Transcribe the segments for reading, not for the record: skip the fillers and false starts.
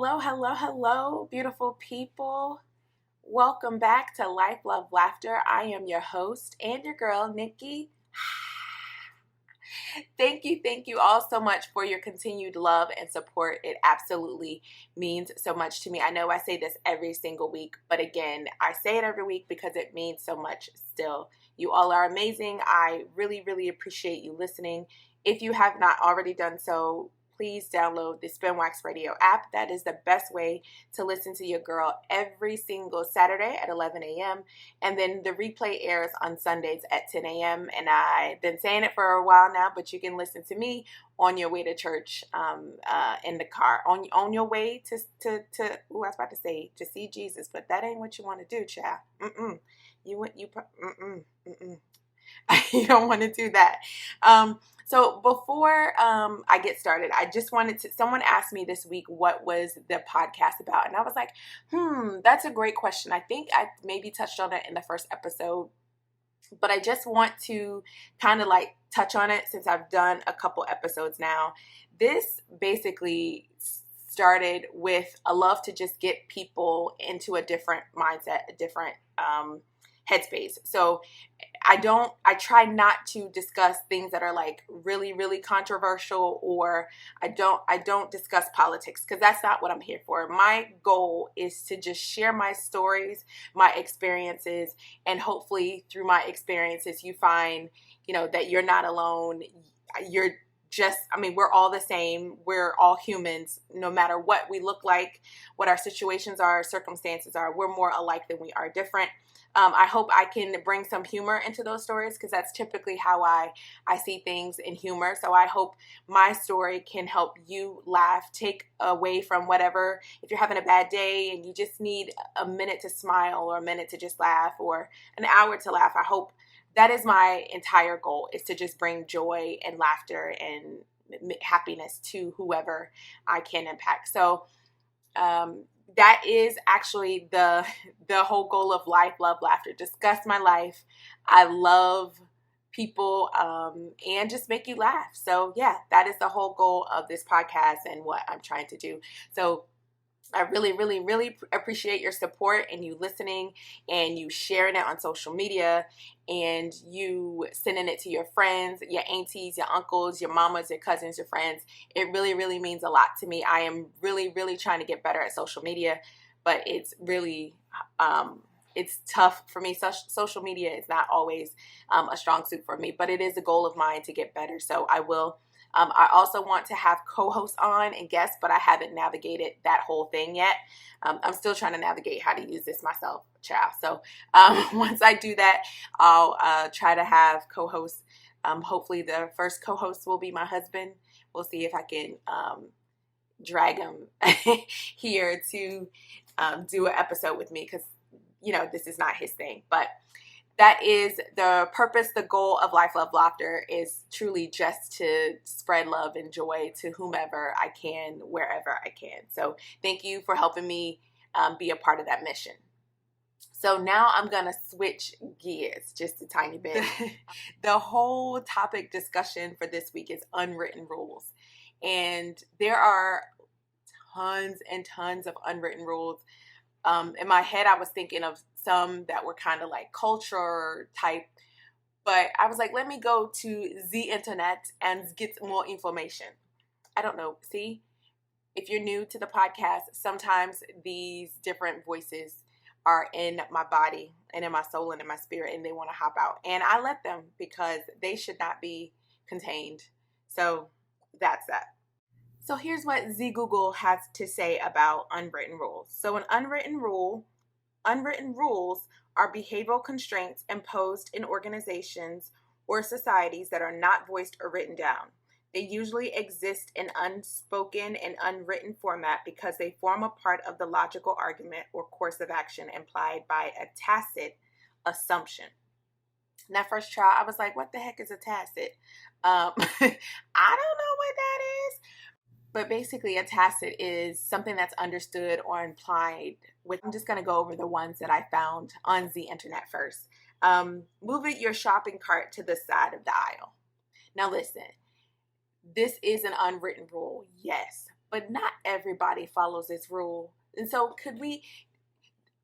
Hello, hello, hello, beautiful people. Welcome back to Life, Love, Laughter. I am your host and your girl, NIKKI. Thank you all so much for your continued love and support. It absolutely means so much to me. I know I say this every single week, but again, I say it every week because it means so much still. You all are amazing. I really, really appreciate you listening. If you have not already done so, please download the Spin Wax Radio app. That is the best way to listen to your girl every single Saturday at 11 a.m. And then the replay airs on Sundays at 10 a.m. And I've been saying it for a while now, but you can listen to me on your way to church, in the car, on your way to I was about to say to see Jesus, but that ain't what you want to do, child. You don't want to do that. So before I get started, I just wanted to, someone asked me this week, what was the podcast about? And I was like, that's a great question. I think I maybe touched on it in the first episode, but I just want to kind of like touch on it since I've done a couple episodes now. This basically started with a love to just get people into a different mindset, a different headspace. So I try not to discuss things that are like really, really controversial, or I don't discuss politics, because that's not what I'm here for. My goal is to just share my stories, my experiences, and hopefully through my experiences, you find, that you're not alone. We're all the same. We're all humans, no matter what we look like, what our situations are, our circumstances are. We're more alike than we are different. I hope I can bring some humor into those stories, because that's typically how I see things, in humor. So I hope my story can help you laugh, take away from whatever. If you're having a bad day and you just need a minute to smile, or a minute to just laugh, or an hour to laugh, I hope that is my entire goal, is to just bring joy and laughter and happiness to whoever I can impact. So that is actually the whole goal of Life, Love, Laughter. Discuss my life. I love people and just make you laugh. So yeah, that is the whole goal of this podcast and what I'm trying to do. So I really, really, really appreciate your support, and you listening, and you sharing it on social media, and you sending it to your friends, your aunties, your uncles, your mamas, your cousins, your friends. It really, really means a lot to me. I am really, really trying to get better at social media, but it's really, it's tough for me. Social media is not always a strong suit for me, but it is a goal of mine to get better. So I will. I also want to have co-hosts on and guests, but I haven't navigated that whole thing yet. I'm still trying to navigate how to use this myself, child. So once I do that, I'll try to have co-hosts. Hopefully the first co-host will be my husband. We'll see if I can drag him here to do an episode with me, because, this is not his thing. But that is the purpose, the goal of Life, Love, Laughter, is truly just to spread love and joy to whomever I can, wherever I can. So thank you for helping me be a part of that mission. So now I'm going to switch gears just a tiny bit. The whole topic discussion for this week is unwritten rules. And there are tons and tons of unwritten rules. In my head, I was thinking of some that were kind of like culture type, but I was like, let me go to the internet and get more information. I don't know. See, if you're new to the podcast, sometimes these different voices are in my body and in my soul and in my spirit, and they want to hop out, and I let them, because they should not be contained. So that's that. So here's what Google has to say about unwritten rules. So an unwritten rules are behavioral constraints imposed in organizations or societies that are not voiced or written down. They usually exist in unspoken and unwritten format because they form a part of the logical argument or course of action implied by a tacit assumption. And that first trial, I was like, what the heck is a tacit? I don't know what that is. But basically, a tacit is something that's understood or implied. I'm just going to go over the ones that I found on the internet first. Move your shopping cart to the side of the aisle. Now listen, this is an unwritten rule, yes, but not everybody follows this rule. And so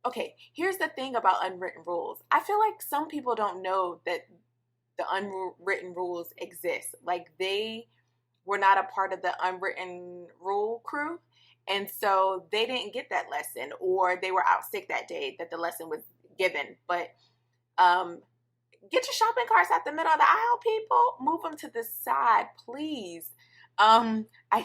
okay, here's the thing about unwritten rules. I feel like some people don't know that the unwritten rules exist. Like, they were not a part of the unwritten rule crew. And so they didn't get that lesson, or they were out sick that day that the lesson was given. But get your shopping carts out the middle of the aisle, people. Move them to the side, please. I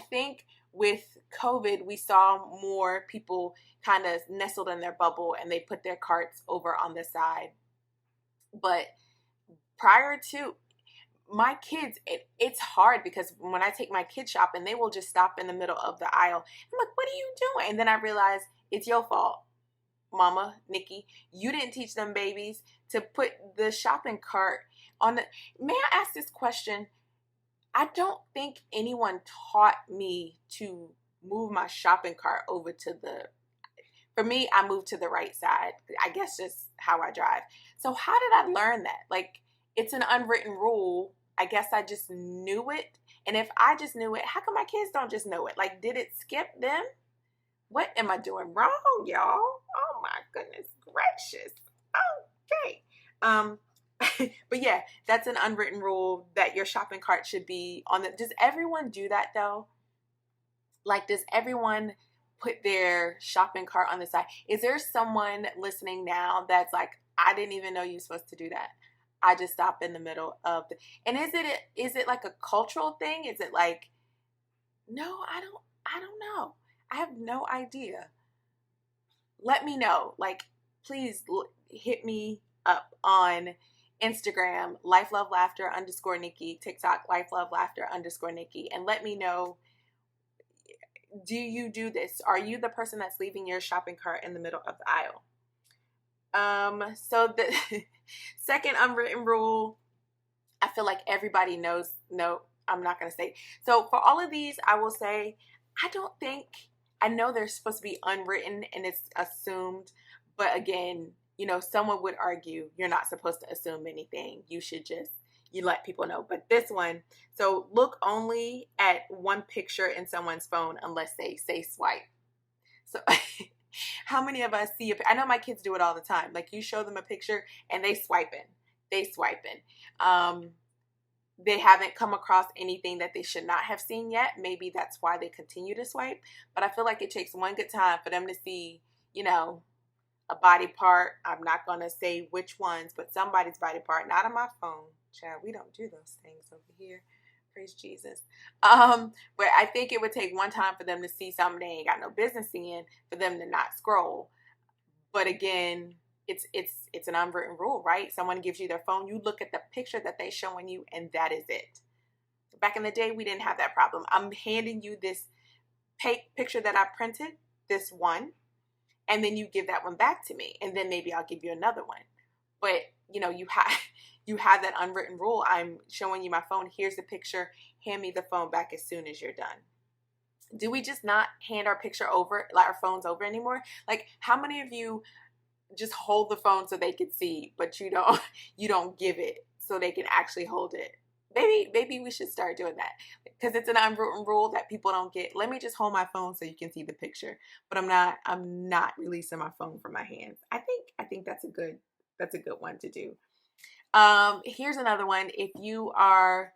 think with COVID, we saw more people kind of nestled in their bubble and they put their carts over on the side. But prior to my kids, it's hard because when I take my kids shopping, they will just stop in the middle of the aisle. I'm like, what are you doing? And then I realize it's your fault, Mama, Nikki. You didn't teach them babies to put the shopping cart on the... May I ask this question? I don't think anyone taught me to move my shopping cart over to the... For me, I moved to the right side. I guess just how I drive. So how did I learn that? Like, it's an unwritten rule. I guess I just knew it. And if I just knew it, how come my kids don't just know it? Like, did it skip them? What am I doing wrong, y'all? Oh my goodness gracious. Okay. But yeah, that's an unwritten rule that your shopping cart should be on the... Does everyone do that though? Like, does everyone put their shopping cart on the side? Is there someone listening now that's like, I didn't even know you were supposed to do that? I just stop in the middle of the... And is it like a cultural thing? Is it like, no, I don't know. I have no idea. Let me know. Like, please hit me up on Instagram, Life Love Laughter _Nikki, TikTok, Life Love Laughter _Nikki, and let me know, do you do this? Are you the person that's leaving your shopping cart in the middle of the aisle? So the second unwritten rule, I feel like everybody knows. No, I'm not going to say. So for all of these, I will say, I know they're supposed to be unwritten and it's assumed, but again, someone would argue you're not supposed to assume anything. You should you let people know. But this one, so look only at one picture in someone's phone unless they say swipe. So how many of us see I know my kids do it all the time. Like, you show them a picture and they swiping. They haven't come across anything that they should not have seen yet. Maybe that's why they continue to swipe. But I feel like it takes one good time for them to see, a body part. I'm not going to say which ones, but somebody's body part, not on my phone. Child, we don't do those things over here. Praise Jesus. But I think it would take one time for them to see something they ain't got no business seeing, for them to not scroll. But again, it's an unwritten rule, right? Someone gives you their phone, you look at the picture that they're showing you, and that is it. Back in the day, we didn't have that problem. I'm handing you this picture that I printed, this one, and then you give that one back to me, and then maybe I'll give you another one. But you have that unwritten rule. I'm showing you my phone. Here's the picture. Hand me the phone back as soon as you're done. Do we just not hand our our phones over anymore? Like, how many of you just hold the phone so they can see, but you don't give it so they can actually hold it? Maybe we should start doing that, because it's an unwritten rule that people don't get. Let me just hold my phone so you can see the picture, but I'm not releasing my phone from my hands. I think that's a good one to do. Here's another one. If you are,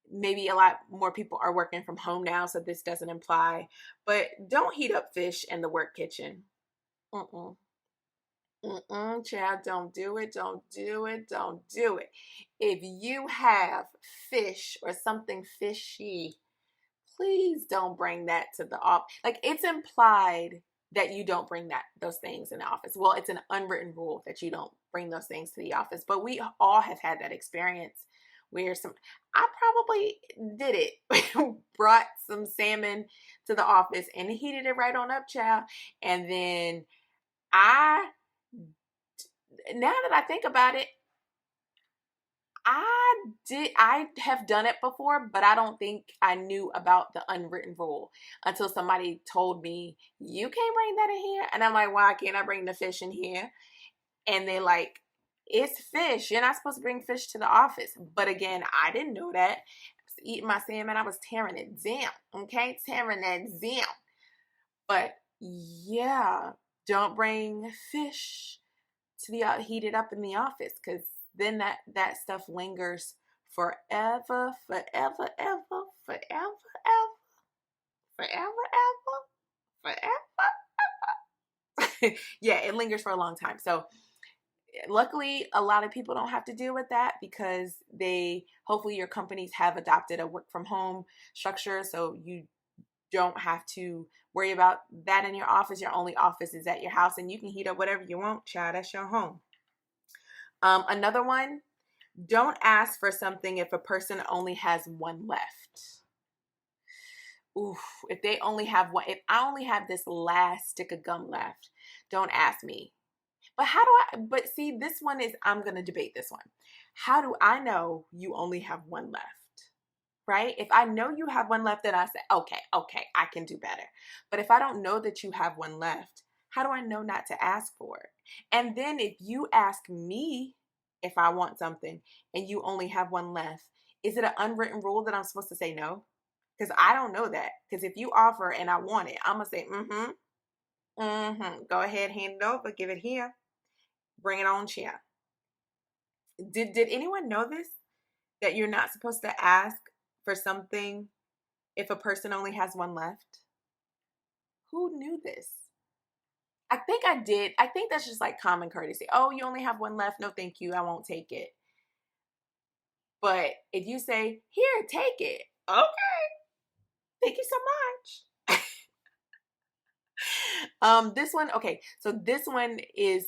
maybe a lot more people are working from home now, so this doesn't apply, but don't heat up fish in the work kitchen. Child, don't do it. Don't do it. Don't do it. If you have fish or something fishy, please don't bring that to the office. Like, it's implied that you don't bring those things in the office. Well, it's an unwritten rule that you don't bring those things to the office, but we all have had that experience where I probably did it, brought some salmon to the office and heated it right on up, child. And then now that I think about it, I have done it before, but I don't think I knew about the unwritten rule until somebody told me, you can't bring that in here. And I'm like, why can't I bring the fish in here? And they're like, it's fish. You're not supposed to bring fish to the office. But again, I didn't know that. eating my salmon. I was tearing it down. Okay, tearing it down. But yeah, don't bring fish to be heated up in the office, because then that stuff lingers forever, forever, ever, forever, ever, forever, ever, forever. Yeah, it lingers for a long time. So luckily, a lot of people don't have to deal with that, because hopefully your companies have adopted a work from home structure, so you don't have to worry about that in your office. Your only office is at your house, and you can heat up whatever you want, child. That's your home. Another one, don't ask for something if a person only has one left. Oof, if they only have one, if I only have this last stick of gum left, don't ask me. But see, this one is, I'm going to debate this one. How do I know you only have one left? Right? If I know you have one left, then I say, okay, I can do better. But if I don't know that you have one left, how do I know not to ask for it? And then if you ask me if I want something and you only have one left, is it an unwritten rule that I'm supposed to say no? Because I don't know that. Because if you offer and I want it, I'm going to say, go ahead, hand it over, give it here, bring it on, chair. Did anyone know this? That you're not supposed to ask for something if a person only has one left? Who knew this? I think I did. I think that's just like common courtesy. Oh, you only have one left? No, thank you. I won't take it. But if you say, here, take it. Okay. Thank you so much. This one, okay. So this one is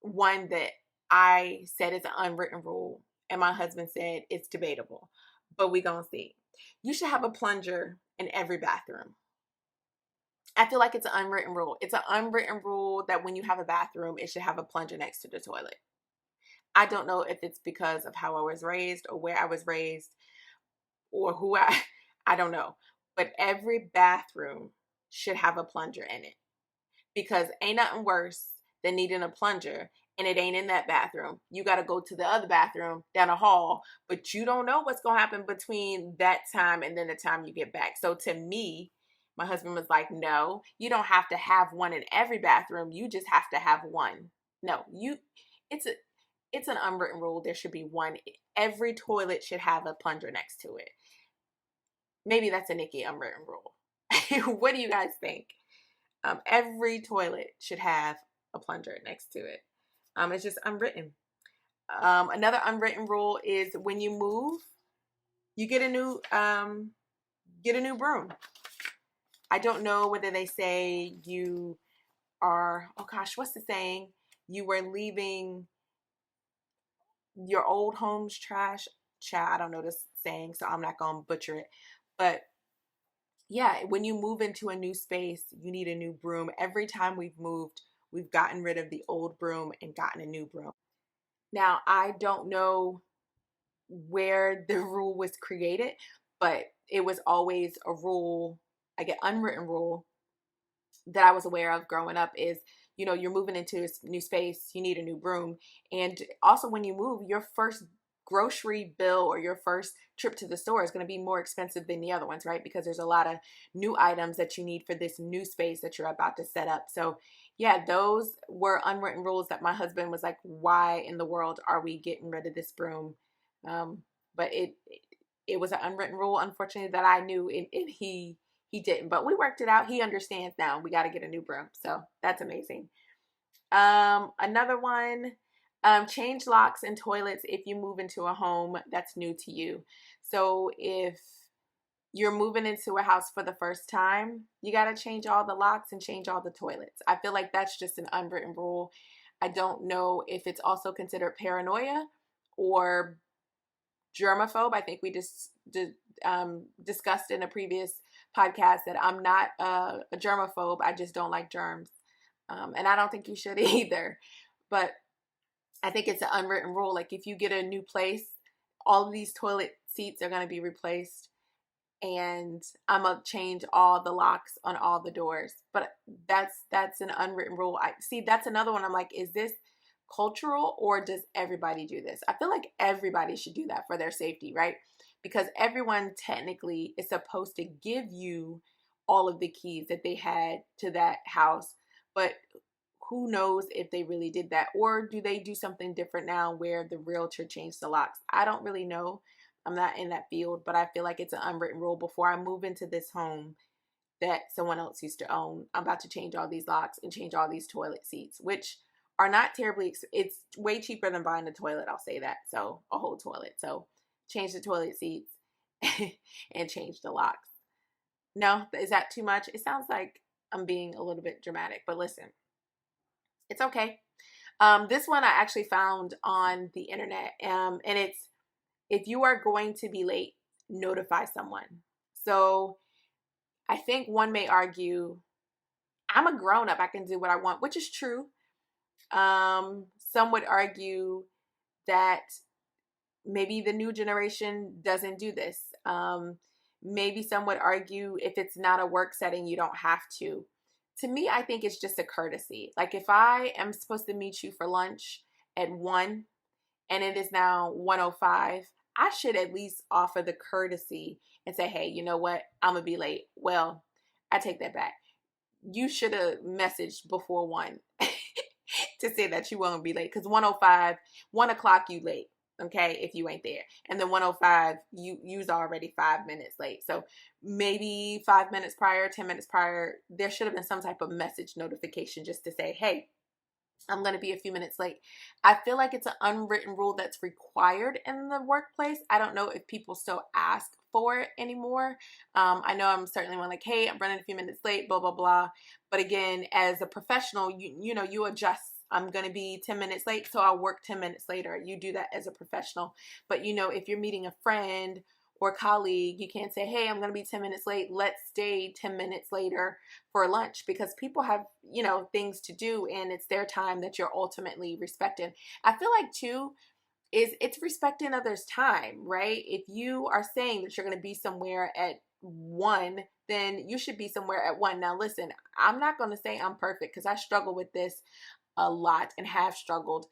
one that I said is an unwritten rule, and my husband said it's debatable, but we gonna see. You should have a plunger in every bathroom. I feel like it's an unwritten rule. It's an unwritten rule that when you have a bathroom, it should have a plunger next to the toilet. I don't know if it's because of how I was raised or where I was raised or I don't know. But every bathroom should have a plunger in it, because ain't nothing worse than needing a plunger and it ain't in that bathroom. You got to go to the other bathroom down the hall, but you don't know what's going to happen between that time and then the time you get back. So to me, my husband was like, no, you don't have to have one in every bathroom. You just have to have one. No, it's an unwritten rule. There should be one. Every toilet should have a plunger next to it. Maybe that's a NIKKI unwritten rule. What do you guys think? Every toilet should have a plunger next to it. It's just unwritten. Another unwritten rule is when you move, you get a new broom. I don't know whether they say you are, oh gosh, what's the saying? You were leaving your old home's trash. Child, I don't know this saying, so I'm not going to butcher it. But yeah, when you move into a new space, you need a new broom. Every time we've moved, we've gotten rid of the old broom and gotten a new broom. Now, I don't know where the rule was created, but it was always a rule, like an unwritten rule that I was aware of growing up is, you're moving into a new space, you need a new broom. And also when you move, your first grocery bill or your first trip to the store is going to be more expensive than the other ones, right? Because there's a lot of new items that you need for this new space that you're about to set up. So yeah, those were unwritten rules that my husband was like, why in the world are we getting rid of this broom? But it was an unwritten rule, unfortunately, that I knew, and he didn't, but we worked it out. He understands now. We got to get a new broom. So that's amazing. Another one, change locks in toilets if you move into a home that's new to you. So if you're moving into a house for the first time, you got to change all the locks and change all the toilets. I feel like that's just an unwritten rule. I don't know if it's also considered paranoia or germaphobe. I think we just discussed in a previous podcast that I'm not a germaphobe. I just don't like germs. And I don't think you should either. But I think it's an unwritten rule. Like if you get a new place, all of these toilet seats are going to be replaced. And I'm going to change all the locks on all the doors. But that's an unwritten rule. That's another one. I'm like, is this cultural, or does everybody do this? I feel like everybody should do that for their safety, right? Because everyone technically is supposed to give you all of the keys that they had to that house, but who knows if they really did that, or do they do something different now where the realtor changed the locks? I don't really know. I'm not in that field, but I feel like it's an unwritten rule. Before I move into this home that someone else used to own, I'm about to change all these locks and change all these toilet seats, which are not terribly, it's way cheaper than buying a toilet, I'll say that. So a whole toilet. So change the toilet seats and change the locks. No, is that too much? It sounds like I'm being a little bit dramatic, but listen, it's okay. This one I actually found on the internet, and it's, if you are going to be late, notify someone. So I think one may argue, I'm a grown up, I can do what I want, which is true. Some would argue that maybe the new generation doesn't do this. Maybe some would argue if it's not a work setting, you don't have to. To me, I think it's just a courtesy. Like if I am supposed to meet you for lunch at 1 and it is now 1:05, I should at least offer the courtesy and say, hey, you know what? I'm going to be late. Well, I take that back. You should have messaged before 1 to say that you won't be late, because 1:05, 1 o'clock, you late. Okay, if you ain't there. And then 1:05, you's already 5 minutes late. So maybe 5 minutes prior, 10 minutes prior, there should have been some type of message notification just to say, hey, I'm going to be a few minutes late. I feel like it's an unwritten rule that's required in the workplace. I don't know if people still ask for it anymore. I know I'm certainly one like, hey, I'm running a few minutes late, blah, blah, blah. But again, as a professional, you know, you adjust. I'm going to be 10 minutes late, so I'll work 10 minutes later. You do that as a professional. But, you know, if you're meeting a friend or colleague, you can't say, hey, I'm going to be 10 minutes late. Let's stay 10 minutes later for lunch, because people have, you know, things to do and it's their time that you're ultimately respecting. I feel like too, it's respecting others' time, right? If you are saying that you're going to be somewhere at 1, then you should be somewhere at 1. Now, listen, I'm not going to say I'm perfect, because I struggle with this a lot and have struggled.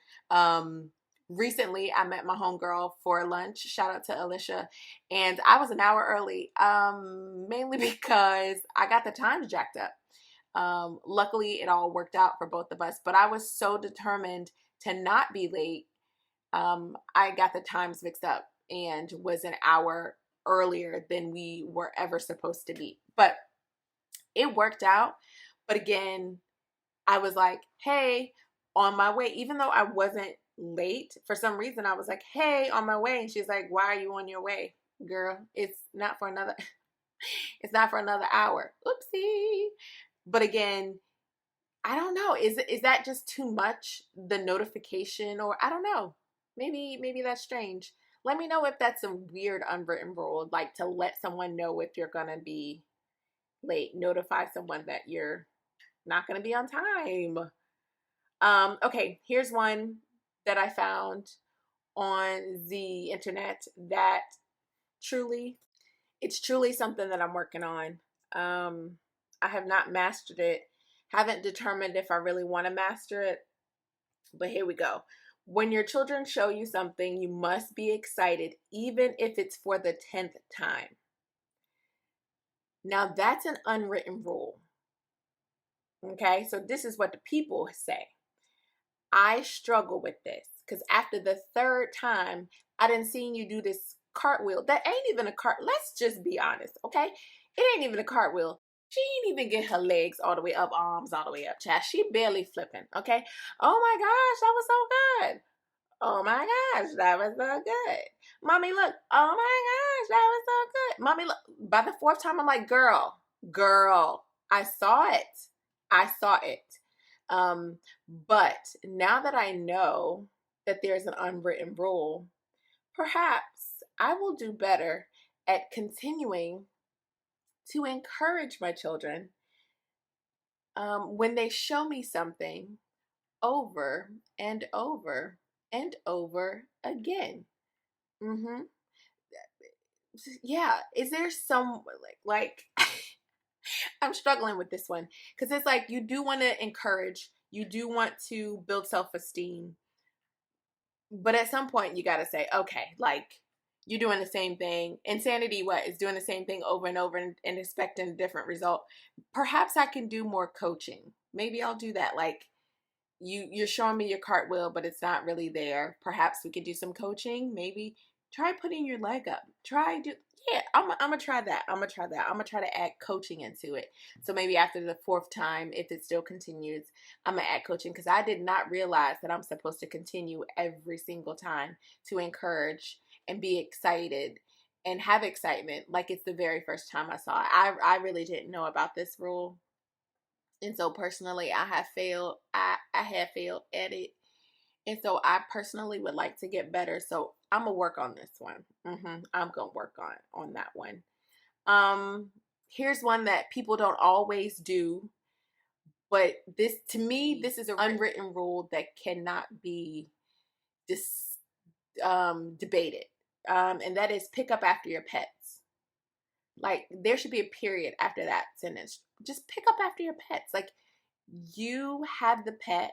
Recently, I met my homegirl for lunch. Shout out to Alicia. And I was an hour early, mainly because I got the times jacked up. Luckily, it all worked out for both of us. But I was so determined to not be late. I got the times mixed up and was an hour earlier than we were ever supposed to be. But it worked out. But again, I was like, hey, on my way, even though I wasn't late, for some reason I was like, hey, on my way. And she's like, why are you on your way? Girl, it's not for another hour. Oopsie. But again, I don't know. Is that just too much, the notification? Or I don't know. Maybe that's strange. Let me know if that's a weird unwritten rule, like to let someone know if you're gonna be late. Notify someone that you're not gonna be on time. Okay, here's one that I found on the internet that it's truly something that I'm working on. I have not mastered it, haven't determined if I really want to master it, but here we go. When your children show you something, you must be excited, even if it's for the 10th time. Now, that's an unwritten rule. Okay, so this is what the people say. I struggle with this because after the 3rd time, I done seen you do this cartwheel. That ain't even a cart. Let's just be honest, okay? It ain't even a cartwheel. She ain't even get her legs all the way up, arms all the way up, child. She barely flipping, okay? Oh my gosh, that was so good. Oh my gosh, that was so good. Mommy, look. Oh my gosh, that was so good. Mommy, look. By the 4th time, I'm like, girl, I saw it. I saw it. But now that I know that there's an unwritten rule, perhaps I will do better at continuing to encourage my children when they show me something over and over and over again. Mm-hmm. Yeah. Is there some like I'm struggling with this one because it's like you do want to encourage, you do want to build self-esteem, But at some point you got to say, okay, like, you're doing the same thing. Insanity, what, is doing the same thing over and over and expecting a different result. Perhaps I can do more coaching. Maybe I'll do that. Like, you're showing me your cartwheel, but it's not really there. Perhaps we could do some coaching. Maybe try putting your leg up. I'm gonna try that. I'm gonna try to add coaching into it. So maybe after the fourth time, if it still continues, I'm gonna add coaching, because I did not realize that I'm supposed to continue every single time to encourage and be excited and have excitement like it's the very first time I saw it. I really didn't know about this rule. And so personally, I have failed. I have failed at it. And so I personally would like to get better. So I'm gonna work on this one. I'm gonna work on that one. Here's one that people don't always do, but this, to me, this is an unwritten rule that cannot be debated. And that is pick up after your pets. Like, there should be a period after that sentence. Just pick up after your pets. Like, you have the pet.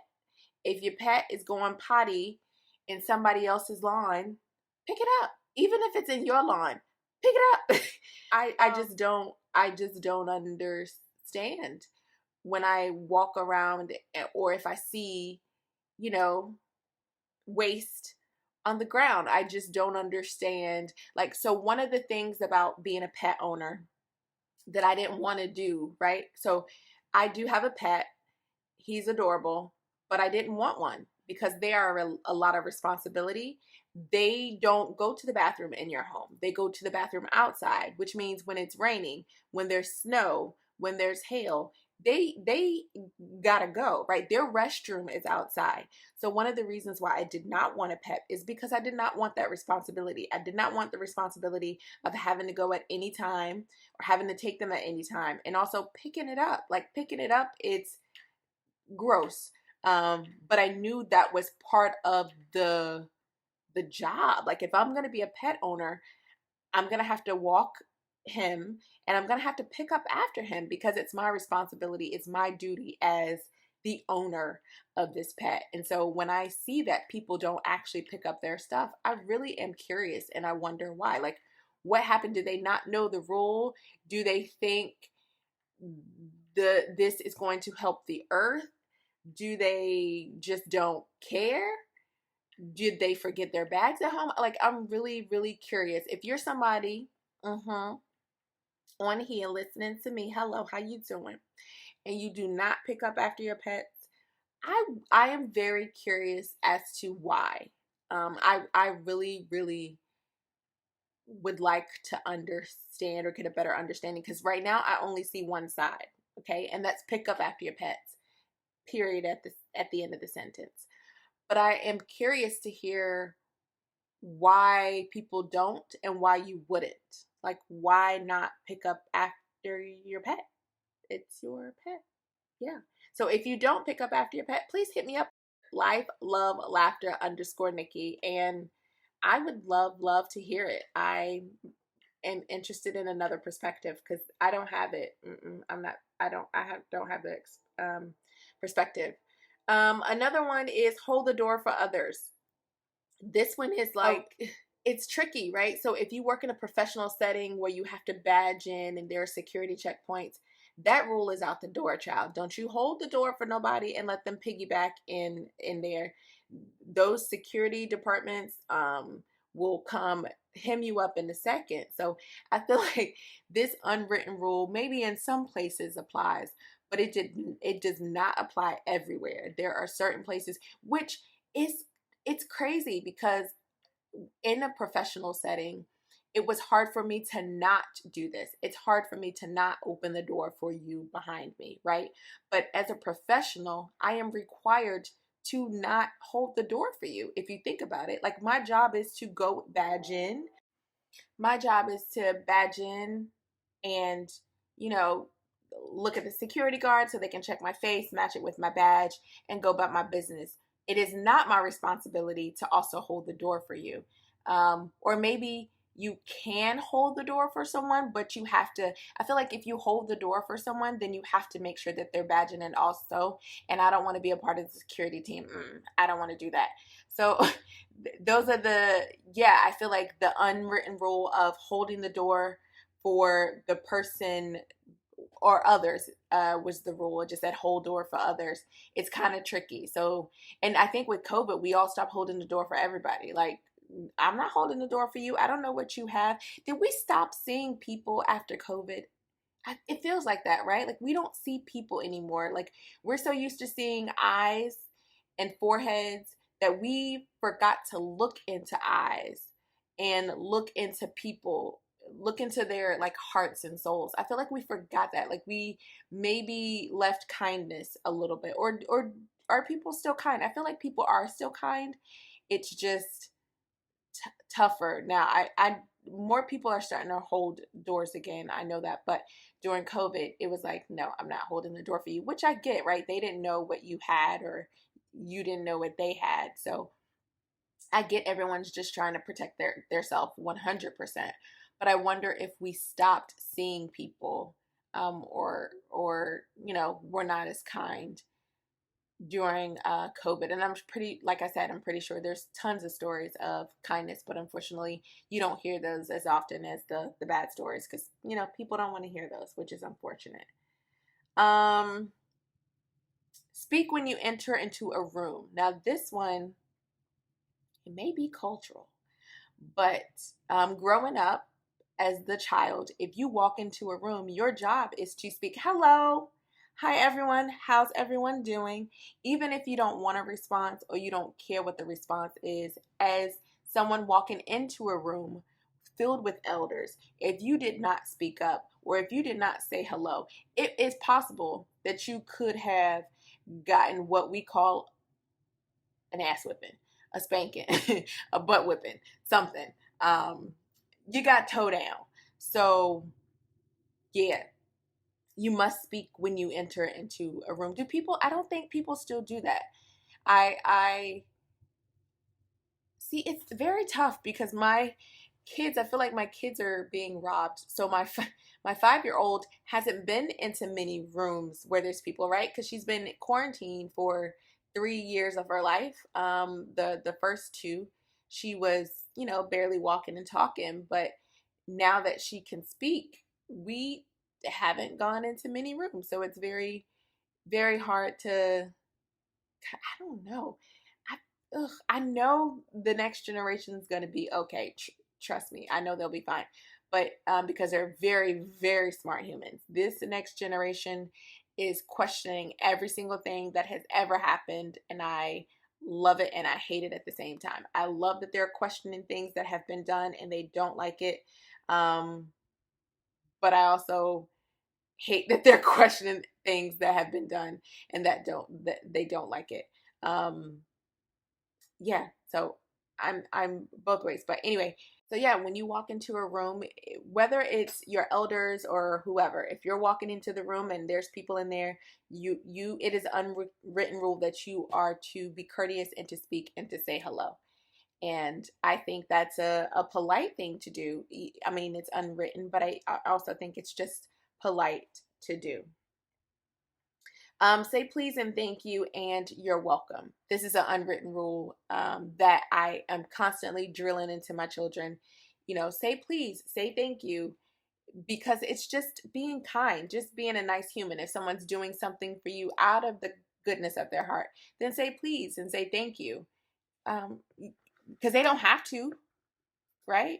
If your pet is going potty in somebody else's lawn, pick it up. Even if it's in your lawn, pick it up. I just don't understand when I walk around, or if I see, waste on the ground. I just don't understand. Like, so one of the things about being a pet owner that I didn't want to do, right? So I do have a pet. He's adorable, but I didn't want one because they are a lot of responsibility. They don't go to the bathroom in your home. They go to the bathroom outside, which means when it's raining, when there's snow, when there's hail, they gotta go, right? Their restroom is outside. So one of the reasons why I did not want a pet is because I did not want that responsibility. I did not want the responsibility of having to go at any time or having to take them at any time. And also picking it up. Like, picking it up, it's gross. But I knew that was part of the job. Like, if I'm gonna be a pet owner, I'm gonna have to walk him and I'm gonna have to pick up after him because it's my responsibility. It's my duty as the owner of this pet. And so when I see that people don't actually pick up their stuff, I really am curious and I wonder why. Like, what happened? Do they not know the rule? Do they think this is going to help the earth? Do they just don't care? Did they forget their bags at home? Like, I'm really, really curious. If you're somebody on here listening to me, hello, how you doing? And you do not pick up after your pets, I am very curious as to why. I really, really would like to understand or get a better understanding, because right now I only see one side, okay? And that's pick up after your pets, period, at the end of the sentence. But I am curious to hear why people don't and why you wouldn't. Like, why not pick up after your pet? It's your pet. Yeah. So if you don't pick up after your pet, please hit me up. Life, love, laughter _NIKKI. And I would love to hear it. I am interested in another perspective because I don't have it. I don't have the perspective. Another one is hold the door for others. This one is like, it's tricky, right? So if you work in a professional setting where you have to badge in and there are security checkpoints, that rule is out the door, child. Don't you hold the door for nobody and let them piggyback in there. Those security departments will come hem you up in a second. So I feel like this unwritten rule maybe in some places applies, but it does not apply everywhere. There are certain places, which it's crazy because in a professional setting, it was hard for me to not do this. It's hard for me to not open the door for you behind me, right? But as a professional, I am required to not hold the door for you. If you think about it, like, my job is to go badge in. My job is to badge in and, look at the security guard so they can check my face, match it with my badge, and go about my business. It is not my responsibility to also hold the door for you. Or maybe you can hold the door for someone, but you have to, I feel like if you hold the door for someone, then you have to make sure that they're badging in also. And I don't want to be a part of the security team. I don't want to do that. So those are I feel like the unwritten rule of holding the door for the person or others was the rule. It just said hold door for others. It's kind of tricky. So, and I think with COVID, we all stopped holding the door for everybody. Like, I'm not holding the door for you. I don't know what you have. Did we stop seeing people after COVID? It feels like that, right? Like we don't see people anymore. Like we're so used to seeing eyes and foreheads that we forgot to look into eyes and look into people, look into their like hearts and souls. I feel like we forgot that. Like we maybe left kindness a little bit, or are people still kind? I feel like people are still kind. It's just tougher now. I more people are starting to hold doors again. I know that, but during COVID, it was like, no, I'm not holding the door for you, which I get, right? They didn't know what you had, or you didn't know what they had. So I get everyone's just trying to protect their self 100%. But I wonder if we stopped seeing people, or we're not as kind during COVID. And I'm pretty, like I said, I'm pretty sure there's tons of stories of kindness, but unfortunately, you don't hear those as often as the bad stories, because people don't want to hear those, which is unfortunate. Speak when you enter into a room. Now, this one, it may be cultural, but growing up as the child, if you walk into a room, your job is to speak, hello, hi everyone, how's everyone doing? Even if you don't want a response or you don't care what the response is, as someone walking into a room filled with elders, if you did not speak up or if you did not say hello, it is possible that you could have gotten what we call an ass whipping, a spanking, a butt whipping, something. You got toe down. So, yeah, you must speak when you enter into a room. I don't think people still do that. I see, it's very tough because my kids, I feel like my kids are being robbed. So my 5-year-old hasn't been into many rooms where there's people, right? Because she's been quarantined for 3 years of her life. The first two, she was barely walking and talking, but now that she can speak, we haven't gone into many rooms. So it's very, very hard to, I don't know. I know the next generation is going to be okay. Trust me. I know they'll be fine. But because they're very, very smart humans. This next generation is questioning every single thing that has ever happened. And I love it and I hate it at the same time. I love that they're questioning things that have been done and they don't like it. But I also hate that they're questioning things that have been done and that they don't like it. Yeah, so I'm both ways. But anyway, so yeah, when you walk into a room, whether it's your elders or whoever, if you're walking into the room and there's people in there, it is unwritten rule that you are to be courteous and to speak and to say hello. And I think that's a polite thing to do. I mean, it's unwritten, but I also think it's just polite to do. Say please and thank you and you're welcome. This is an unwritten rule that I am constantly drilling into my children. Say please, say thank you, because it's just being kind, just being a nice human. If someone's doing something for you out of the goodness of their heart, then say please and say thank you. Because they don't have to, right?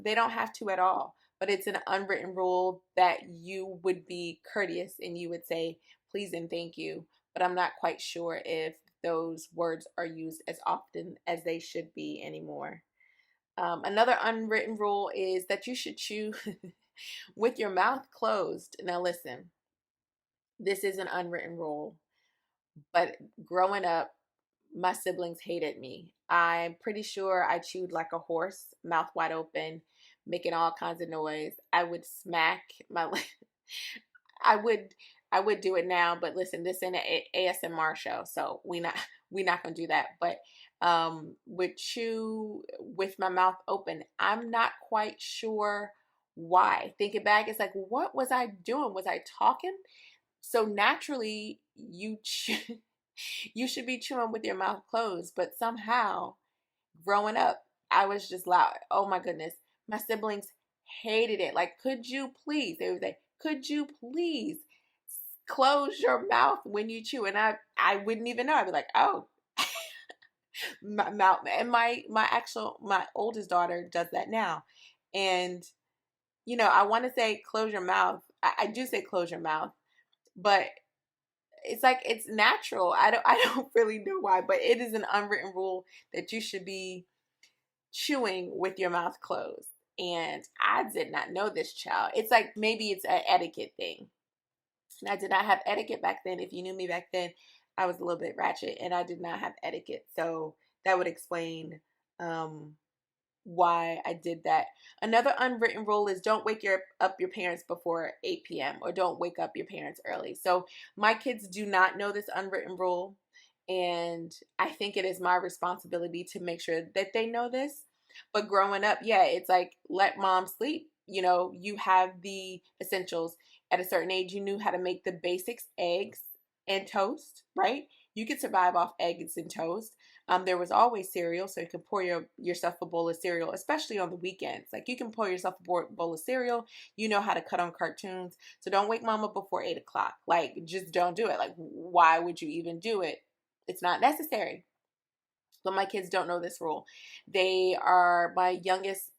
They don't have to at all. But it's an unwritten rule that you would be courteous and you would say please and thank you. But I'm not quite sure if those words are used as often as they should be anymore. Another unwritten rule is that you should chew with your mouth closed. Now listen, this is an unwritten rule, but growing up, my siblings hated me. I'm pretty sure I chewed like a horse, mouth wide open, making all kinds of noise. I would smack my I would do it now, but listen, this is an ASMR show, so we not gonna do that. But would chew with my mouth open. I'm not quite sure why. Thinking back, it's like, what was I doing? Was I talking? So naturally, you should be chewing with your mouth closed, but somehow growing up, I was just loud. Oh my goodness. My siblings hated it. Like, could you please? They would say, could you please close your mouth when you chew? And I wouldn't even know. I'd be like, oh, my mouth. And my oldest daughter does that now. And, I want to say close your mouth. I do say close your mouth, but it's like it's natural. I don't really know why, but it is an unwritten rule that you should be chewing with your mouth closed. And I did not know this, child. It's like maybe it's an etiquette thing. And I did not have etiquette back then. If you knew me back then, I was a little bit ratchet and I did not have etiquette. So that would explain why I did that. Another unwritten rule is don't wake up your parents before 8 p.m. or don't wake up your parents early. So my kids do not know this unwritten rule. And I think it is my responsibility to make sure that they know this. But growing up, yeah, it's like let mom sleep. You have the essentials. At a certain age, you knew how to make the basics, eggs and toast, right? You could survive off eggs and toast. There was always cereal, so you can pour yourself a bowl of cereal, especially on the weekends. Like you can pour yourself a bowl of cereal. You know how to cut on cartoons. So don't wake mom up before 8 o'clock. Like just don't do it. Like why would you even do it? It's not necessary. But my kids don't know this rule. My youngest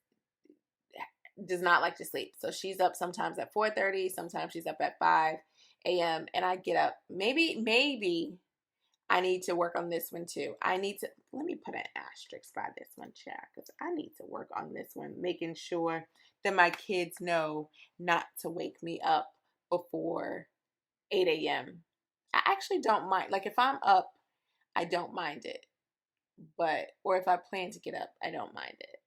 does not like to sleep. So she's up sometimes at 4:30, sometimes she's up at 5 a.m. and I get up. Maybe I need to work on this one too. Let me put an asterisk by this one, chat, because I need to work on this one, making sure that my kids know not to wake me up before 8 a.m. I actually don't mind. Like if I'm up, I don't mind it. Or if I plan to get up, I don't mind it.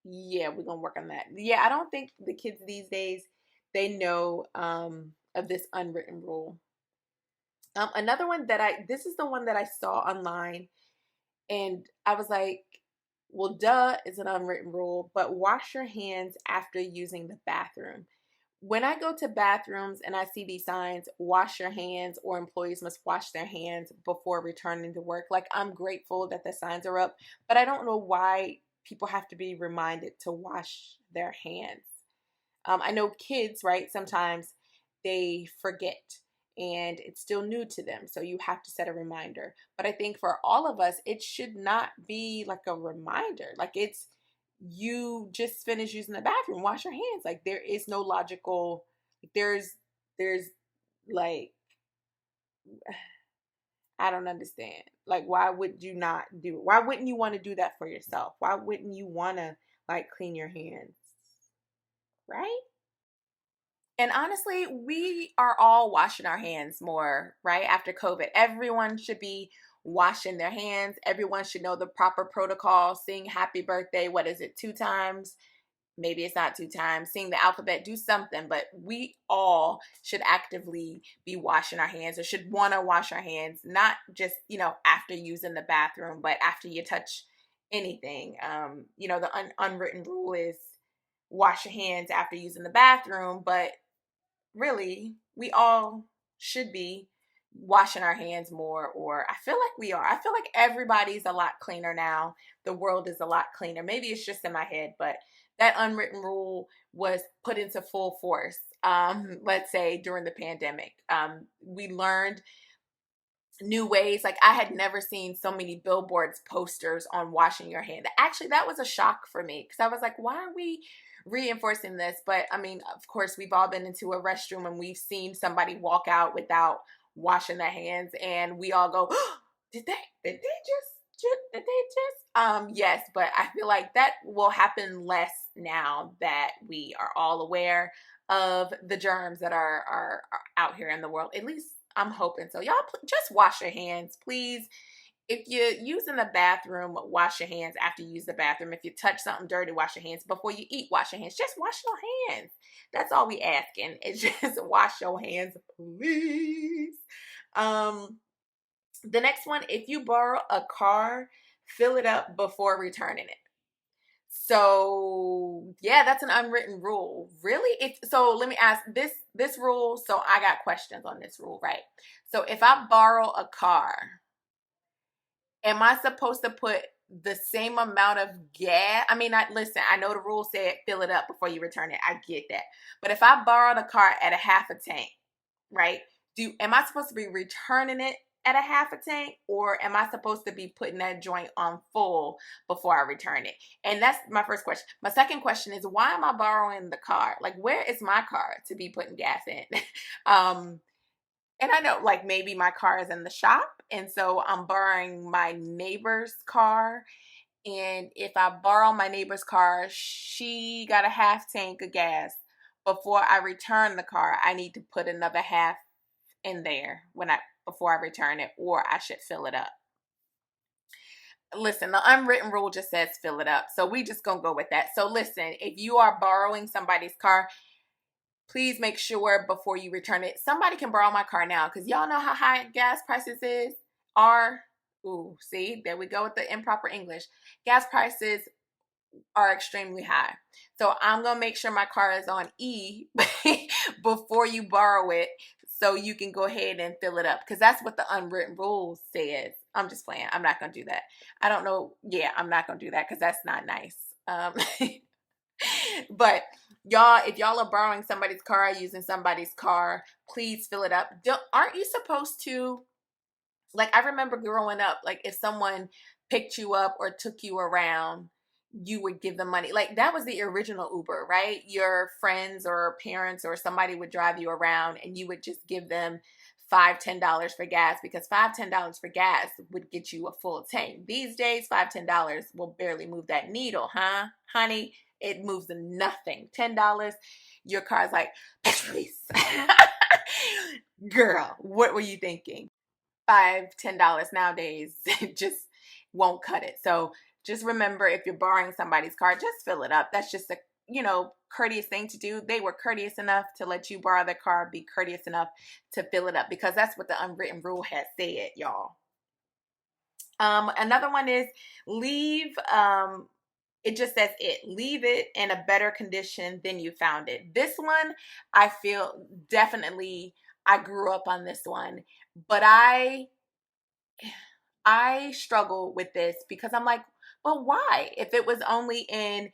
Yeah, we're gonna work on that. Yeah, I don't think the kids these days they know of this unwritten rule. Another one this is the one that I saw online and I was like, well, duh, it's an unwritten rule, but wash your hands after using the bathroom. When I go to bathrooms and I see these signs, wash your hands or employees must wash their hands before returning to work, like I'm grateful that the signs are up, but I don't know why people have to be reminded to wash their hands. I know kids, right? Sometimes they forget and it's still new to them. So you have to set a reminder. But I think for all of us, it should not be like a reminder. Like it's you just finished using the bathroom, wash your hands. Like there is no logical, there's like, I don't understand. Like why would you not do it? Why wouldn't you want to do that for yourself? Why wouldn't you want to like clean your hands? Right? And honestly, we are all washing our hands more, right? After COVID, everyone should be washing their hands. Everyone should know the proper protocol. Sing happy birthday, what is it, 2 times? Maybe it's not 2 times. Sing the alphabet, do something. But we all should actively be washing our hands or should want to wash our hands, not just, after using the bathroom, but after you touch anything. The unwritten rule is wash your hands after using the bathroom, but really, we all should be washing our hands more, or I feel like we are. I feel like everybody's a lot cleaner now. The world is a lot cleaner. Maybe it's just in my head, but that unwritten rule was put into full force, let's say during the pandemic. We learned new ways. Like I had never seen so many billboards, posters on washing your hand. Actually, that was a shock for me because I was like, why are we reinforcing this? But I mean, of course, we've all been into a restroom and we've seen somebody walk out without washing their hands and we all go, oh, yes, but I feel like that will happen less now that we are all aware of the germs that are out here in the world. At least I'm hoping so. Y'all just wash your hands, please. If you're using the bathroom, wash your hands after you use the bathroom. If you touch something dirty, wash your hands. Before you eat, wash your hands. Just wash your hands. That's all we asking. It's just wash your hands, please. The next one, if you borrow a car fill it up before returning it. So yeah, that's an unwritten rule. Really? So let me ask this rule. So I got questions on this rule, right? So if I borrow a car, am I supposed to put the same amount of gas? I mean, listen, I know the rule said fill it up before you return it. I get that. But if I borrow the car at a half a tank, right? Am I supposed to be returning it at a half a tank, or am I supposed to be putting that joint on full before I return it? And that's my first question. My second question is, why am I borrowing the car? Like, where is my car to be putting gas in? um, and I know, like, maybe my car is in the shop, and so I'm borrowing my neighbor's car. And if I borrow my neighbor's car, she got a half tank of gas. Before I return the car, I need to put another half in there before I return it, or I should fill it up. Listen, the unwritten rule just says fill it up. So we just gonna go with that. So listen, if you are borrowing somebody's car, please make sure before you return it. Somebody can borrow my car now, because y'all know how high gas prices are. Ooh, see, there we go with the improper English. Gas prices are extremely high. So I'm going to make sure my car is on E before you borrow it, so you can go ahead and fill it up, because that's what the unwritten rule says. I'm just playing. I'm not going to do that. I don't know. Yeah, I'm not going to do that because that's not nice. But y'all, if y'all are borrowing somebody's car, using somebody's car, please fill it up. Aren't you supposed to, like, I remember growing up, like, if someone picked you up or took you around, you would give them money. Like, that was the original Uber, right? Your friends or parents or somebody would drive you around, and you would just give them $5-10 for gas, because $5-10 for gas would get you a full tank. These days, $5-10 will barely move that needle, huh, honey? It moves to nothing. $10, your car's like, please. Girl, what were you thinking? $5-10 nowadays just won't cut it. So just remember, if you're borrowing somebody's car, just fill it up. That's just a courteous thing to do. They were courteous enough to let you borrow their car. Be courteous enough to fill it up, because that's what the unwritten rule has said, y'all. Another one is leave. It just says leave it in a better condition than you found it. This one, I feel definitely I grew up on this one, but I struggle with this, because I'm like, well, why? If it was only in,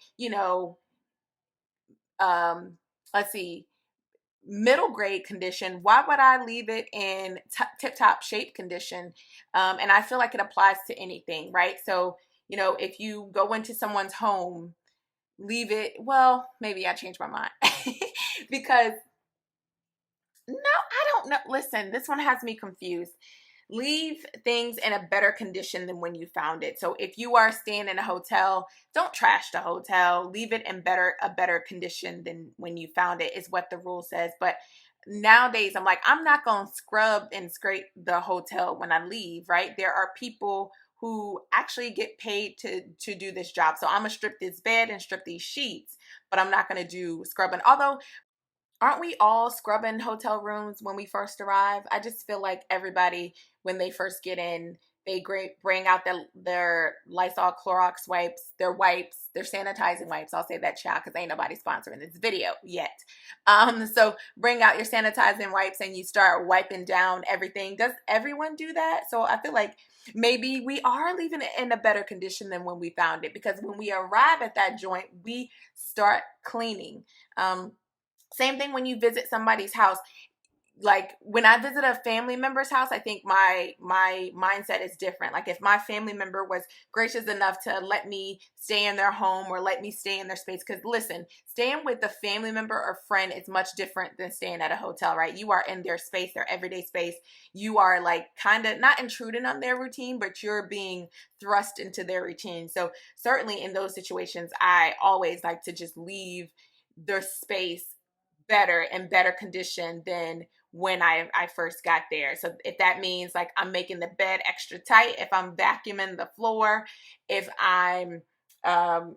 let's see, middle grade condition, why would I leave it in tip-top shape condition? And I feel like it applies to anything, right? So, if you go into someone's home, leave it, well, maybe I changed my mind. Because, no, I don't know. Listen, this one has me confused. Leave things in a better condition than when you found it. So if you are staying in a hotel, don't trash the hotel. Leave it in a better condition than when you found it, is what the rule says. But nowadays, I'm like, I'm not going to scrub and scrape the hotel when I leave, right? There are people who actually get paid to do this job. So I'm going to strip this bed and strip these sheets, but I'm not going to do scrubbing. Although, aren't we all scrubbing hotel rooms when we first arrive? I just feel like everybody, when they first get in, they bring out their Lysol Clorox wipes, their sanitizing wipes. I'll say that, child, because ain't nobody sponsoring this video yet. So bring out your sanitizing wipes and you start wiping down everything. Does everyone do that? So I feel like maybe we are leaving it in a better condition than when we found it, because when we arrive at that joint, we start cleaning. Same thing when you visit somebody's house. Like, when I visit a family member's house, I think my mindset is different. Like, if my family member was gracious enough to let me stay in their home or let me stay in their space, because listen, staying with a family member or friend is much different than staying at a hotel, right? You are in their space, their everyday space. You are, like, kind of not intruding on their routine, but you're being thrust into their routine. So certainly in those situations, I always like to just leave their space better condition than when I first got there. So if that means, like, I'm making the bed extra tight, if I'm vacuuming the floor, if I'm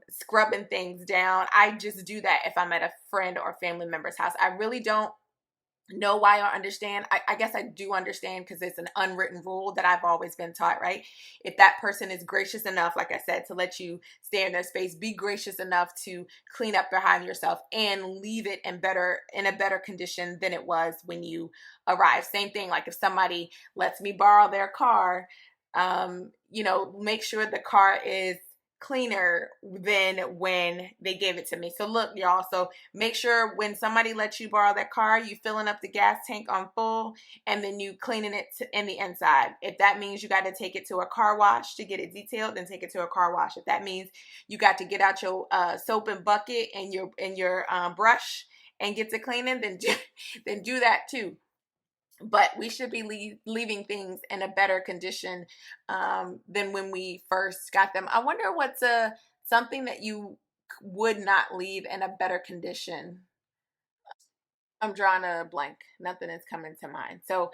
scrubbing things down, I just do that if I'm at a friend or family member's house. I really don't know why or understand. I guess I do understand because it's an unwritten rule that I've always been taught, right? If that person is gracious enough, like I said, to let you stay in their space, be gracious enough to clean up behind yourself and leave it in a better condition than it was when you arrived. Same thing, like if somebody lets me borrow their car, make sure the car is cleaner than when they gave it to me. So look, y'all, so make sure when somebody lets you borrow that car, you filling up the gas tank on full and then you cleaning it in the inside. If that means you got to take it to a car wash to get it detailed, then take it to a car wash. If that means you got to get out your soap and bucket and your brush and get to cleaning, then do that too. But we should be leaving things in a better condition than when we first got them. I wonder what's something that you would not leave in a better condition. I'm drawing a blank. Nothing is coming to mind. So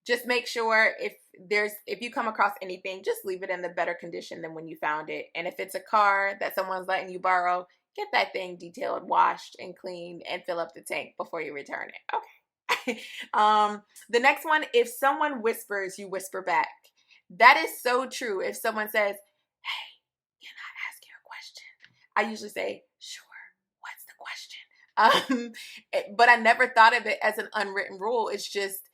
just make sure if you come across anything, just leave it in the better condition than when you found it. And if it's a car that someone's letting you borrow, get that thing detailed, washed, and cleaned, and fill up the tank before you return it. Okay. The next one, if someone whispers, you whisper back. That is so true. If someone says, "Hey, can I ask you a question?" I usually say, "Sure. What's the question?" But I never thought of it as an unwritten rule. It's just,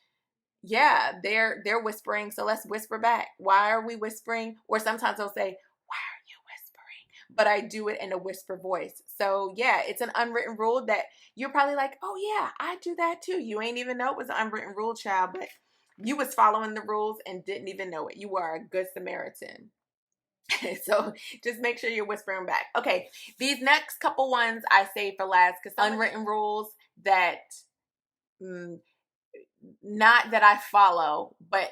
yeah, they're whispering, so let's whisper back. Why are we whispering? Or sometimes they'll say, "Why are you whispering?" But I do it in a whisper voice. So yeah, it's an unwritten rule that you're probably like, "Oh yeah, I do that too." You ain't even know it was an unwritten rule, child, but you was following the rules and didn't even know it. You are a good Samaritan. So just make sure you're whispering back. Okay, these next couple ones I saved for last because unwritten rules that not that I follow, but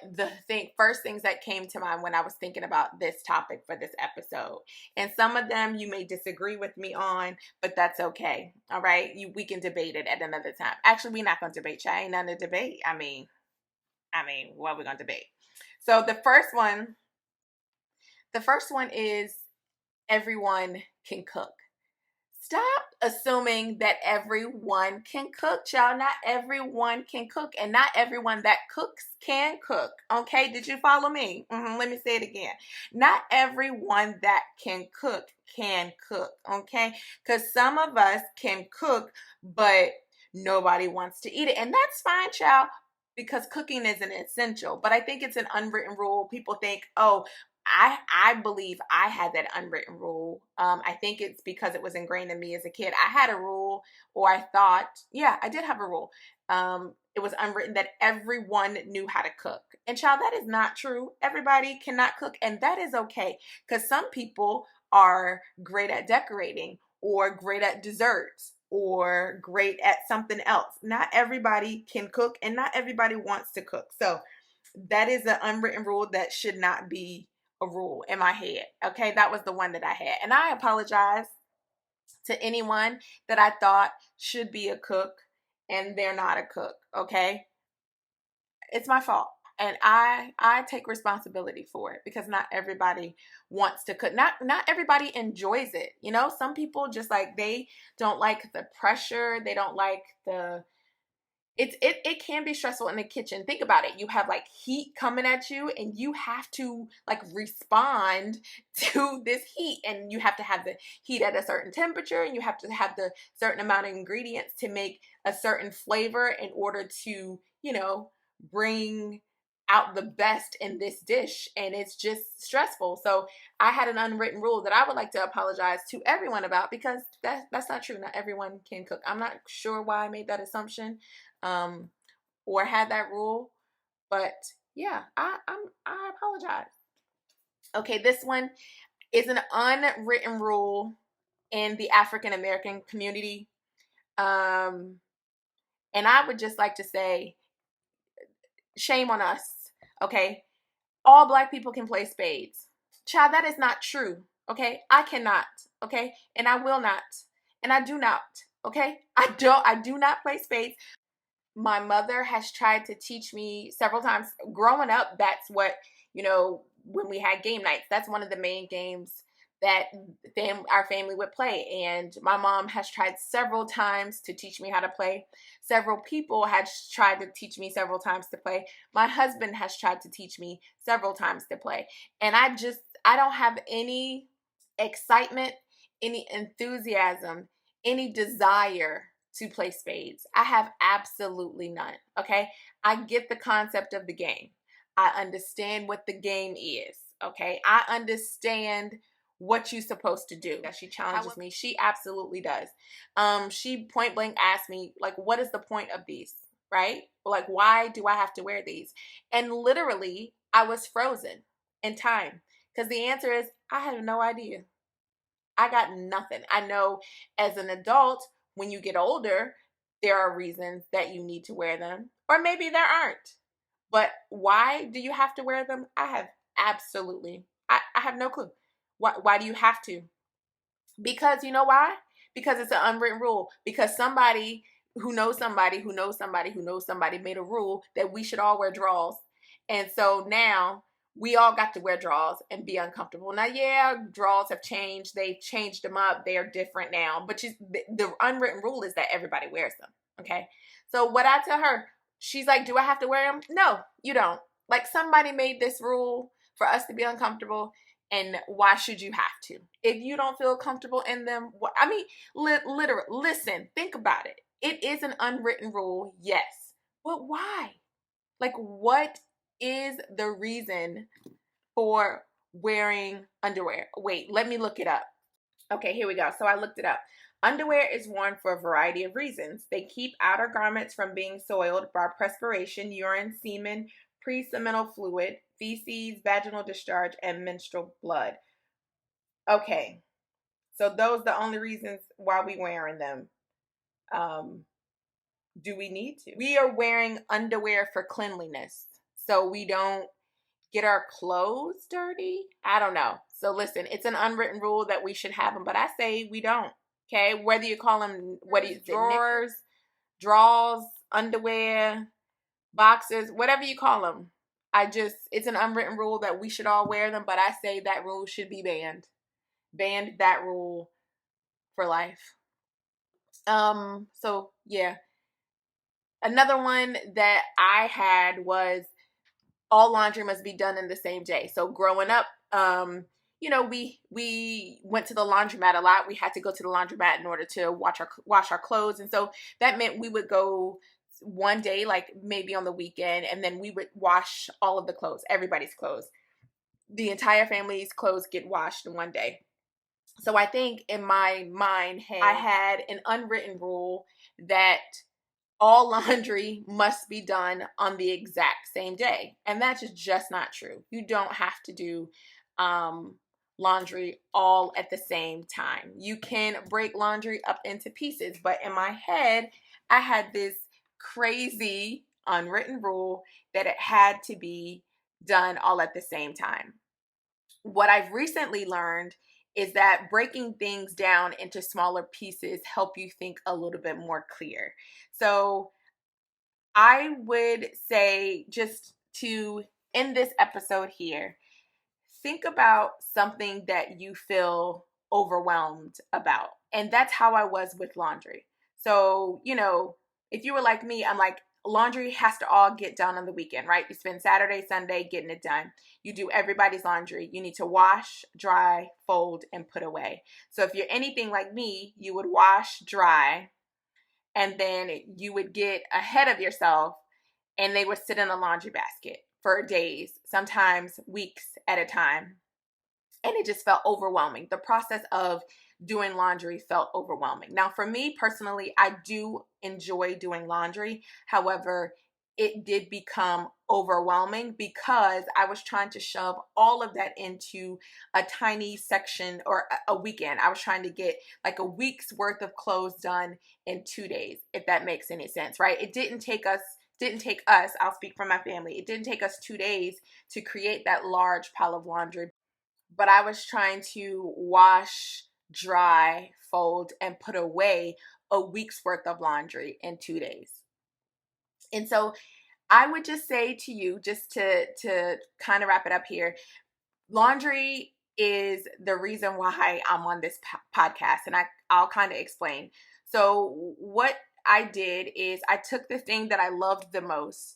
first things that came to mind when I was thinking about this topic for this episode. And some of them you may disagree with me on, but that's okay. All right, we can debate it at another time. Actually, we're not gonna debate. Y'all ain't nothing to debate. I mean, what are we gonna debate? So the first one is everyone can cook. Stop assuming that everyone can cook, y'all. Not everyone can cook, and not everyone that cooks can cook. Okay, did you follow me? Let me say it again. Not everyone that can cook. Okay, because some of us can cook, but nobody wants to eat it, and that's fine, child. Because cooking is an essential, but I think it's an unwritten rule. People think, oh, I believe I had that unwritten rule. I think it's because it was ingrained in me as a kid. I had a rule, or I thought, yeah, I did have a rule. It was unwritten that everyone knew how to cook. And child, that is not true. Everybody cannot cook, and that is okay. Because some people are great at decorating, or great at desserts, or great at something else. Not everybody can cook, and not everybody wants to cook. So that is an unwritten rule that should not be a rule in my head. Okay, that was the one that I had. And I apologize to anyone that I thought should be a cook and they're not a cook. Okay, it's my fault. And I take responsibility for it because not everybody wants to cook. Not everybody enjoys it. Some people just like they don't like the pressure. They don't like the it can be stressful in the kitchen. Think about it. You have like heat coming at you and you have to like respond to this heat, and you have to have the heat at a certain temperature, and you have to have the certain amount of ingredients to make a certain flavor in order to, bring out the best in this dish, and it's just stressful. So I had an unwritten rule that I would like to apologize to everyone about because that's not true. Not everyone can cook. I'm not sure why I made that assumption or had that rule, but yeah, I apologize. Okay, this one is an unwritten rule in the African American community, and I would just like to say, shame on us. Okay, all Black people can play spades. Child, that is not true. Okay, I cannot. Okay, and I will not, and I do not. Okay, I do not play spades. My mother has tried to teach me several times. Growing up, that's what, when we had game nights, that's one of the main games that our family would play. And my mom has tried several times to teach me how to play. Several people had tried to teach me several times to play. My husband has tried to teach me several times to play. And I don't have any excitement, any enthusiasm, any desire to play spades. I have absolutely none. Okay. I get the concept of the game. I understand what the game is. Okay. I understand what you're supposed to do. That she challenges me. She absolutely does. She point blank asked me, like, what is the point of these? Right? Like, why do I have to wear these? And literally, I was frozen in time. Because the answer is, I have no idea. I got nothing. I know as an adult, when you get older, there are reasons that you need to wear them, or maybe there aren't. But why do you have to wear them? I have no clue. Why do you have to? Because you know why? Because it's an unwritten rule. Because somebody who knows somebody who knows somebody who knows somebody made a rule that we should all wear drawers. And so now we all got to wear drawers and be uncomfortable. Now, yeah, drawers have changed. They've changed them up. They're different now. But the unwritten rule is that everybody wears them. Okay. So what I tell her, she's like, do I have to wear them? No, you don't. Like, somebody made this rule for us to be uncomfortable. And why should you have to? If you don't feel comfortable in them, I mean, literally, listen, think about it. It is an unwritten rule, yes. But why? Like, what is the reason for wearing underwear? Wait, let me look it up. Okay, here we go. So I looked it up. Underwear is worn for a variety of reasons. They keep outer garments from being soiled by perspiration, urine, semen, pre-seminal fluid, feces, vaginal discharge, and menstrual blood. Okay, so those are the only reasons why we wearing them. Do we need to? We are wearing underwear for cleanliness, so we don't get our clothes dirty. I don't know. So listen, it's an unwritten rule that we should have them, but I say we don't. Okay, whether you call them drawers, drawers, underwear, boxers, whatever you call them. It's an unwritten rule that we should all wear them, but I say that rule should be banned. Banned that rule for life. So yeah. Another one that I had was all laundry must be done in the same day. So growing up, we went to the laundromat a lot. We had to go to the laundromat in order to wash our clothes, and so that meant we would go one day, like maybe on the weekend, and then we would wash all of the clothes, everybody's clothes. The entire family's clothes get washed in one day. So I think in my mind, I had an unwritten rule that all laundry must be done on the exact same day. And that's just not true. You don't have to do laundry all at the same time. You can break laundry up into pieces. But in my head, I had this crazy unwritten rule that it had to be done all at the same time. What I've recently learned is that breaking things down into smaller pieces help you think a little bit more clear. So I would say, just to end this episode here, think about something that you feel overwhelmed about. And that's how I was with laundry. So, if you were like me, I'm like, laundry has to all get done on the weekend, right? You spend Saturday, Sunday getting it done. You do everybody's laundry. You need to wash, dry, fold, and put away. So if you're anything like me, you would wash, dry, and then you would get ahead of yourself and they would sit in a laundry basket for days, sometimes weeks at a time. And it just felt overwhelming. The process of doing laundry felt overwhelming. Now, for me personally, I do enjoy doing laundry. However, it did become overwhelming because I was trying to shove all of that into a tiny section or a weekend. I was trying to get like a week's worth of clothes done in 2 days, if that makes any sense, right? It didn't take us, I'll speak for my family. It didn't take us 2 days to create that large pile of laundry, but I was trying to wash, dry, fold, and put away a week's worth of laundry in 2 days. And so I would just say to you, just to kind of wrap it up here, laundry is the reason why I'm on this podcast, and I'll kind of explain. So what I did is I took the thing that I loved the most,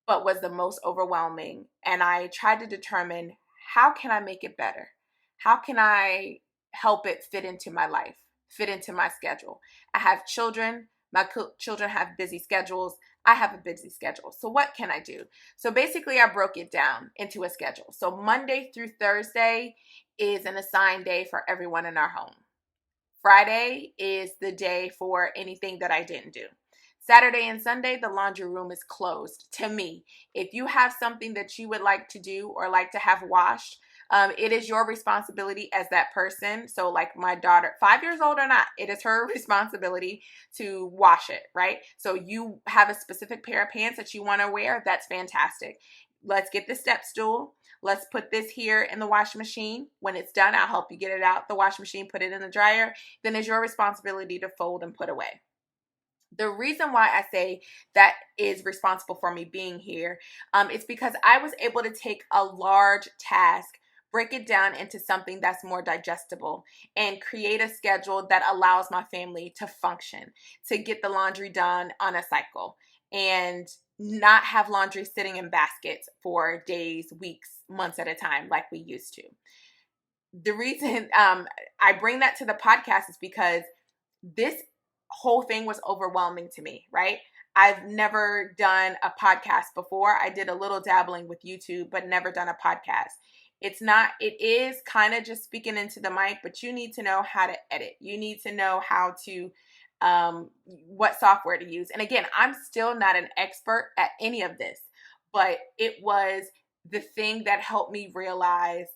but was the most overwhelming, and I tried to determine, how can I make it better? How can I help it fit into my life, fit into my schedule? I have children. My children have busy schedules. I have a busy schedule. So what can I do? So basically, I broke it down into a schedule. So Monday through Thursday is an assigned day for everyone in our home. Friday is the day for anything that I didn't do. Saturday and Sunday, the laundry room is closed to me. If you have something that you would like to do or like to have washed, it is your responsibility as that person. So like my daughter, 5 years old or not, it is her responsibility to wash it, right? So you have a specific pair of pants that you want to wear, that's fantastic. Let's get the step stool. Let's put this here in the washing machine. When it's done, I'll help you get it out the washing machine, put it in the dryer. Then it's your responsibility to fold and put away. The reason why I say that is responsible for me being here, is because I was able to take a large task, break it down into something that's more digestible, and create a schedule that allows my family to function, to get the laundry done on a cycle, and not have laundry sitting in baskets for days, weeks, months at a time like we used to. The reason I bring that to the podcast is because this whole thing was overwhelming to me, right? I've never done a podcast before. I did a little dabbling with YouTube, but never done a podcast. It is kind of just speaking into the mic, but you need to know how to edit. You need to know how to, what software to use. And again, I'm still not an expert at any of this, but it was the thing that helped me realize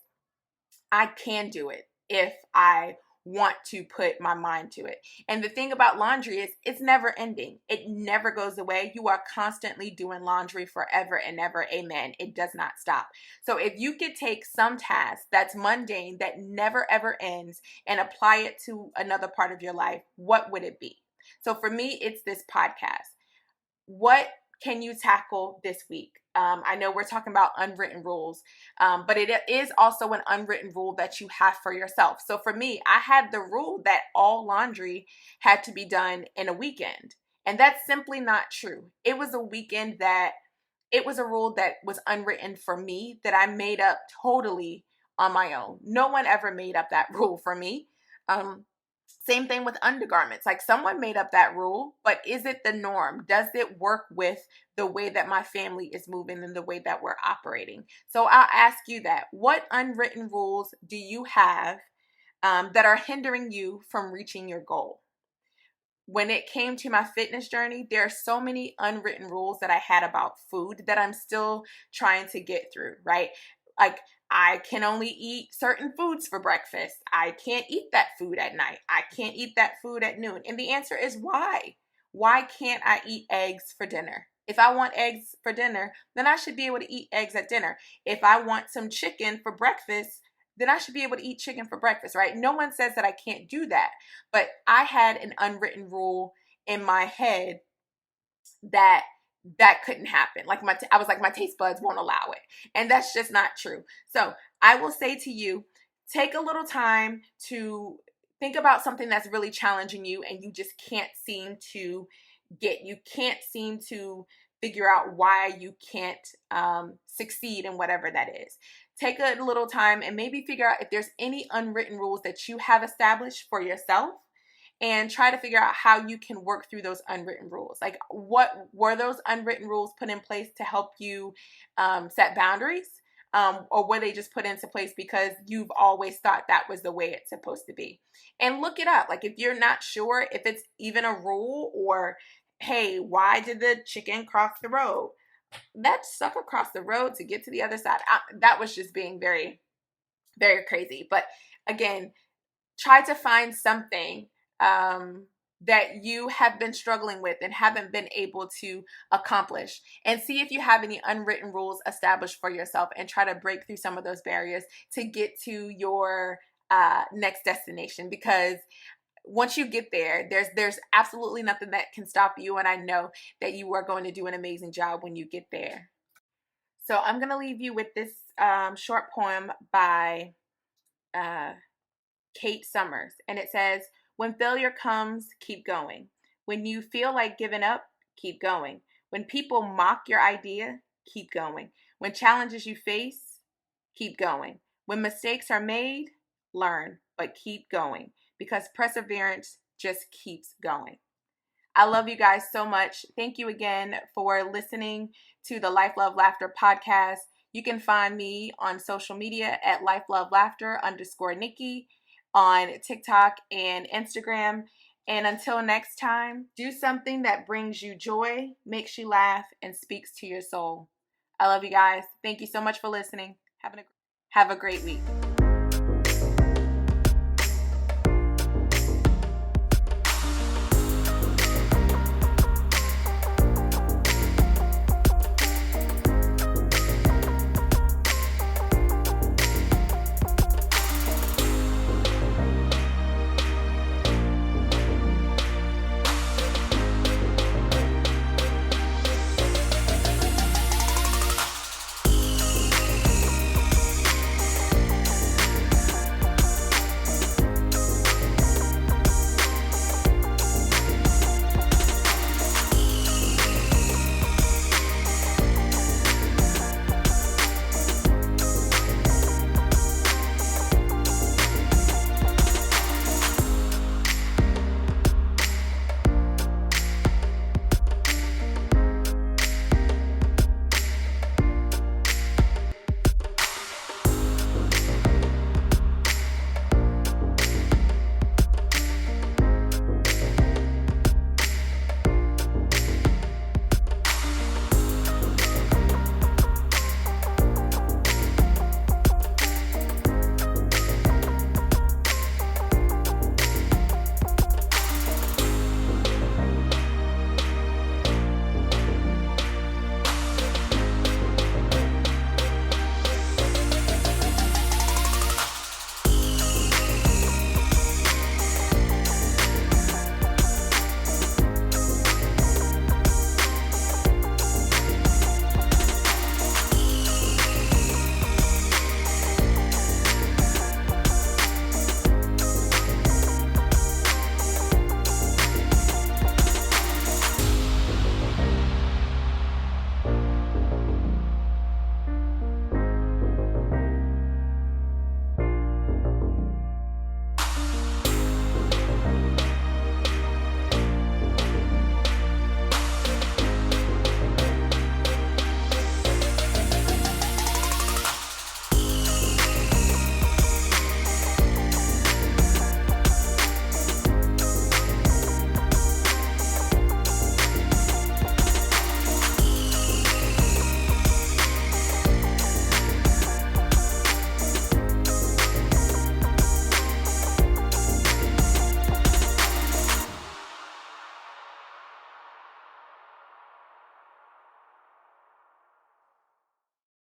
I can do it if I want to put my mind to it. And the thing about laundry is it's never ending. It never goes away. You are constantly doing laundry forever and ever. Amen. It does not stop. So if you could take some task that's mundane, that never ever ends, and apply it to another part of your life, what would it be? So for me, it's this podcast. What can you tackle this week? I know we're talking about unwritten rules, but it is also an unwritten rule that you have for yourself. So for me, I had the rule that all laundry had to be done in a weekend. And that's simply not true. It was a rule that was unwritten for me that I made up totally on my own. No one ever made up that rule for me. Same thing with undergarments. Like, someone made up that rule, but is it the norm? Does it work with the way that my family is moving and the way that we're operating? So I'll ask you that. What unwritten rules do you have that are hindering you from reaching your goal? When it came to my fitness journey, there are so many unwritten rules that I had about food that I'm still trying to get through, right? Like, I can only eat certain foods for breakfast. I can't eat that food at night. I can't eat that food at noon. And the answer is why? Why can't I eat eggs for dinner? If I want eggs for dinner, then I should be able to eat eggs at dinner. If I want some chicken for breakfast, then I should be able to eat chicken for breakfast, right? No one says that I can't do that. But I had an unwritten rule in my head that couldn't happen. Like, I was like, my taste buds won't allow it. And that's just not true. So I will say to you, take a little time to think about something that's really challenging you and you just can't seem to figure out why you can't succeed in whatever that is. Take a little time and maybe figure out if there's any unwritten rules that you have established for yourself, and try to figure out how you can work through those unwritten rules. Like, what were those unwritten rules put in place to help you set boundaries? Or were they just put into place because you've always thought that was the way it's supposed to be? And look it up. Like, if you're not sure if it's even a rule, or, hey, why did the chicken cross the road? That sucker crossed the road to get to the other side. That was just being very, very crazy. But again, try to find something that you have been struggling with and haven't been able to accomplish, and see if you have any unwritten rules established for yourself, and try to break through some of those barriers to get to your next destination. Because once you get there, there's absolutely nothing that can stop you, and I know that you are going to do an amazing job when you get there. So I'm going to leave you with this short poem by Kate Summers, and it says, when failure comes, keep going. When you feel like giving up, keep going. When people mock your idea, keep going. When challenges you face, keep going. When mistakes are made, learn, but keep going because perseverance just keeps going. I love you guys so much. Thank you again for listening to the Life, Love, Laughter podcast. You can find me on social media at Life, Love, Laughter _NIKKI on TikTok and Instagram. And until next time, do something that brings you joy, makes you laugh, and speaks to your soul. I love you guys. Thank you so much for listening. Have a great week.